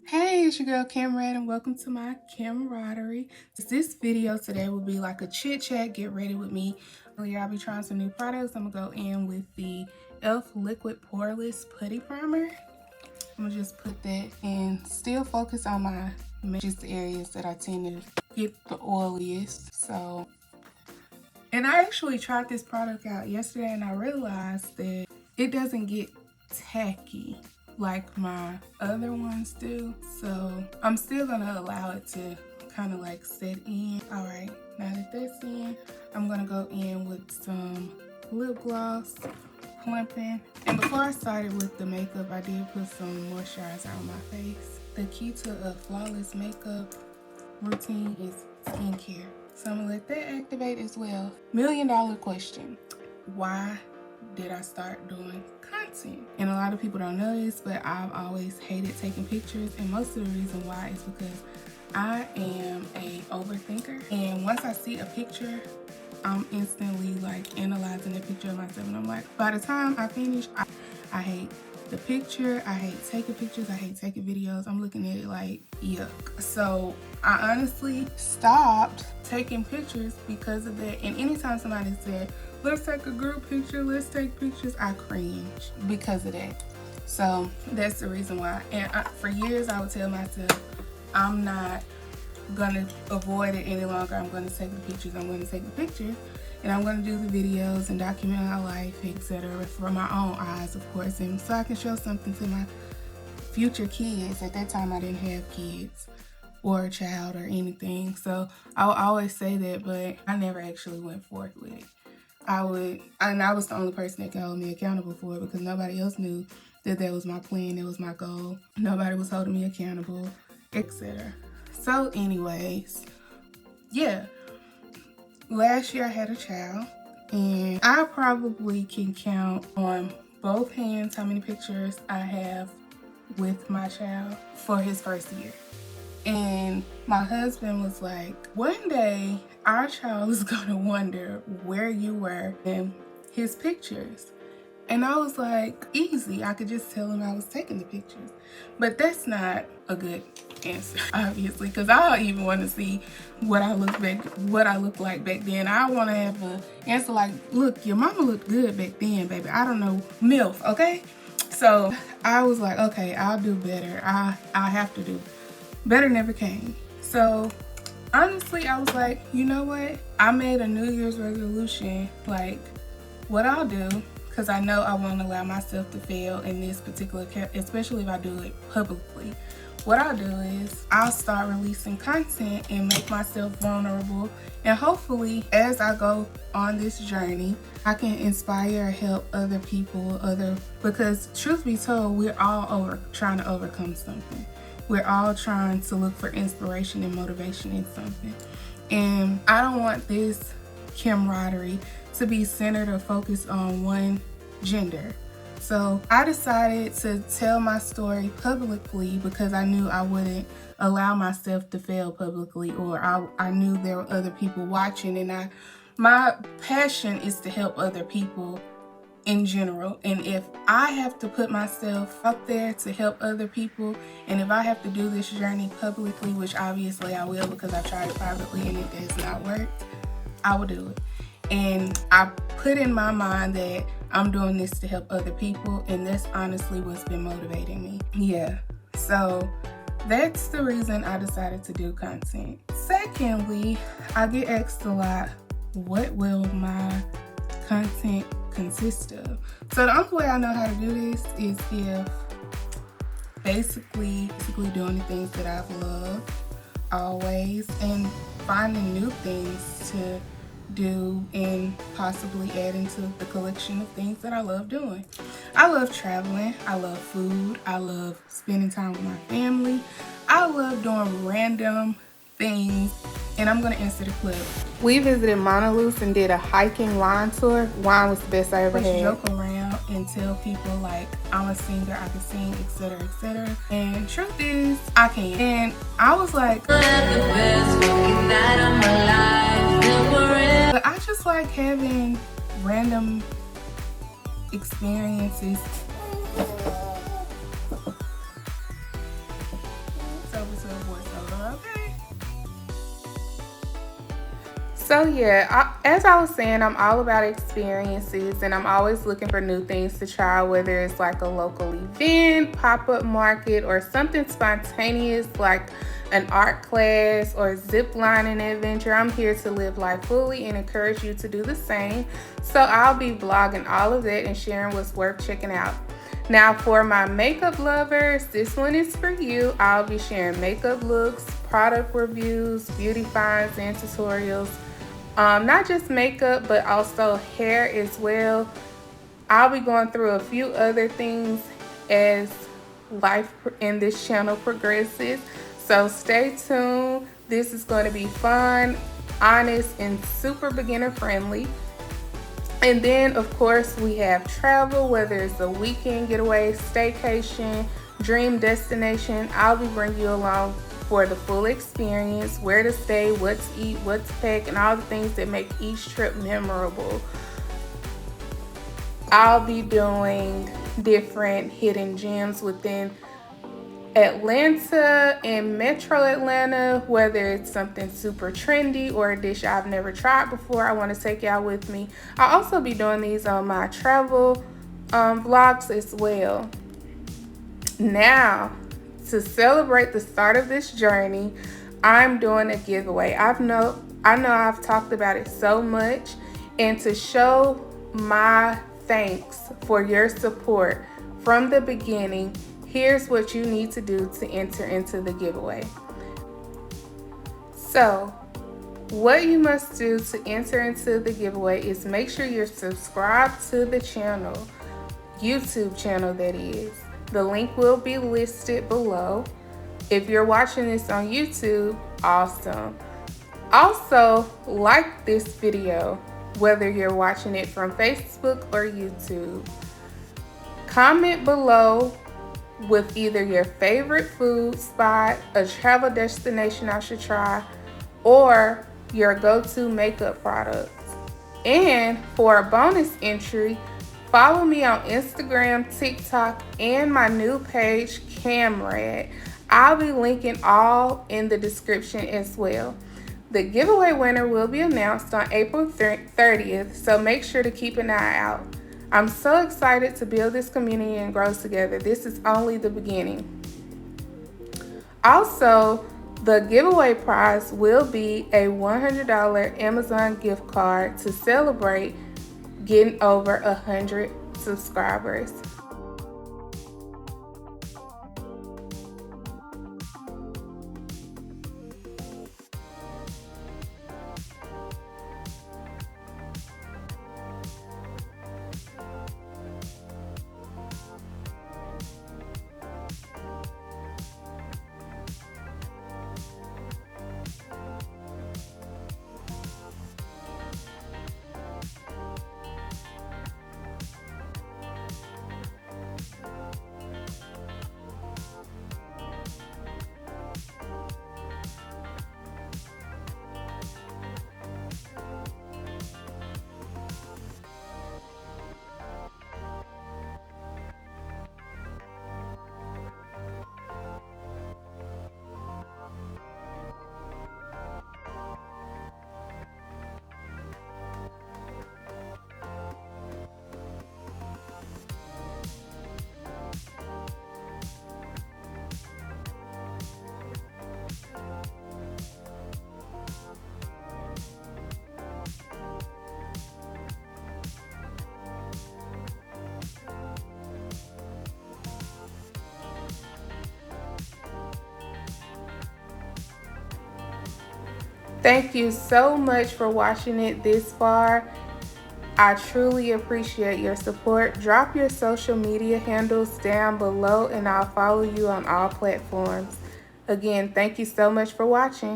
Hey, it's your girl KAM-RAD and welcome to my camaraderie. This video today will be like a chit chat, get ready with me. I'll be trying some new products. I'm gonna go in with the e.l.f. Liquid Poreless Putty Primer. I'm gonna just put that in, still focus on my just areas that I tend to get the oiliest. And I actually tried this product out yesterday and I realized that it doesn't get tacky like my other ones do, so I'm still gonna allow it to kind of like set in. All right, now that that's in, I'm gonna go in with some lip gloss, Plumping. And before I started with the makeup, I did put some moisturizer on my face. The key to a flawless makeup routine is skincare, so I'm gonna let that activate as well. $1,000,000 question: why did I start doing content? And a lot of people don't know this, but I've always hated taking pictures, and most of the reason why is because I am a overthinker, and once I see a picture, I'm instantly like analyzing the picture of myself, and I'm like, by the time I finish, I hate the picture, I hate taking pictures, I hate taking videos. I'm looking at it like, yuck. So I honestly stopped taking pictures because of that. And anytime somebody said, let's take a group picture, let's take pictures, I cringe because of that. So that's the reason why. And for years I would tell myself, I'm not gonna avoid it any longer. I'm gonna take the pictures, I'm gonna take the pictures, and I'm gonna do the videos and document my life, etc. for my own eyes, of course, and so I can show something to my future kids. At that time I didn't have kids or a child or anything, so I would always say that, but I never actually went forth with it. I was the only person that could hold me accountable for it because nobody else knew that that was my plan, that was my goal. Nobody was holding me accountable, etc. So anyways, yeah, last year I had a child, and I probably can count on both hands how many pictures I have with my child for his first year. And my husband was like, one day our child is gonna wonder where you were in his pictures. And I was like, easy, I could just tell him I was taking the pictures. But that's not a good answer, obviously, because I even want to see what I look like back then. I want to have an answer like, look, your mama looked good back then, baby. I don't know, MILF, okay? So I was like, okay, I'll do better. I have to do better. Never came. So honestly, I was like, you know what? I made a New Year's resolution, like what I'll do, because I know I won't allow myself to fail in this particular case, especially if I do it publicly. What I'll do is I'll start releasing content and make myself vulnerable, and hopefully as I go on this journey, I can inspire or help other people, because truth be told, we're all trying to overcome something. We're all trying to look for inspiration and motivation in something. And I don't want this camaraderie to be centered or focused on one gender. So I decided to tell my story publicly because I knew I wouldn't allow myself to fail publicly, or I knew there were other people watching, and my passion is to help other people in general. And if I have to put myself out there to help other people, and if I have to do this journey publicly, which obviously I will because I tried it privately and it has not worked, I will do it. And I put in my mind that I'm doing this to help other people, and that's honestly what's been motivating me. Yeah, so that's the reason I decided to do content. Secondly, I get asked a lot, what will my content consist of? So the only way I know how to do this is if basically doing the things that I've loved always, and finding new things to do and possibly add into the collection of things that I love doing. I love traveling, I love food, I love spending time with my family, I love doing random things, and I'm gonna insert a clip. We visited Monochromatic and did a hiking wine tour. Wine was the best I ever had. Joke around and tell people like I'm a singer, I can sing, etc., etc. And truth is, I can. And I was like, but I just like having random experiences into a voiceover, okay? So yeah, as I was saying, I'm all about experiences, and I'm always looking for new things to try, whether it's like a local event, pop-up market, or something spontaneous like an art class or zip lining adventure. I'm here to live life fully and encourage you to do the same. So I'll be vlogging all of that and sharing what's worth checking out. Now for my makeup lovers, this one is for you. I'll be sharing makeup looks, product reviews, beauty finds, and tutorials. Not just makeup, but also hair as well. I'll be going through a few other things as life in this channel progresses. So stay tuned. This is going to be fun, honest, and super beginner friendly. And then of course we have travel, whether it's a weekend getaway, staycation, dream destination. I'll be bringing you along for the full experience, where to stay, what to eat, what to pack, and all the things that make each trip memorable. I'll be doing different hidden gems within Atlanta and Metro Atlanta, whether it's something super trendy or a dish I've never tried before. I want to take y'all with me. I'll also be doing these on my travel vlogs as well. Now, to celebrate the start of this journey, I'm doing a giveaway. I know I've talked about it so much, and to show my thanks for your support from the beginning, here's what you need to do to enter into the giveaway. So, what you must do to enter into the giveaway is make sure you're subscribed to the channel, YouTube channel that is. The link will be listed below. If you're watching this on YouTube, awesome. Also, like this video, whether you're watching it from Facebook or YouTube. Comment below with either your favorite food spot, a travel destination I should try, or your go-to makeup products. And for a bonus entry, follow me on Instagram, TikTok, and my new page, KAM-RAD. I'll be linking all in the description as well. The giveaway winner will be announced on April 30th, so make sure to keep an eye out. I'm so excited to build this community and grow together. This is only the beginning. Also, the giveaway prize will be a $100 Amazon gift card to celebrate getting over 100 subscribers. Thank you so much for watching it this far. I truly appreciate your support. Drop your social media handles down below and I'll follow you on all platforms. Again, thank you so much for watching.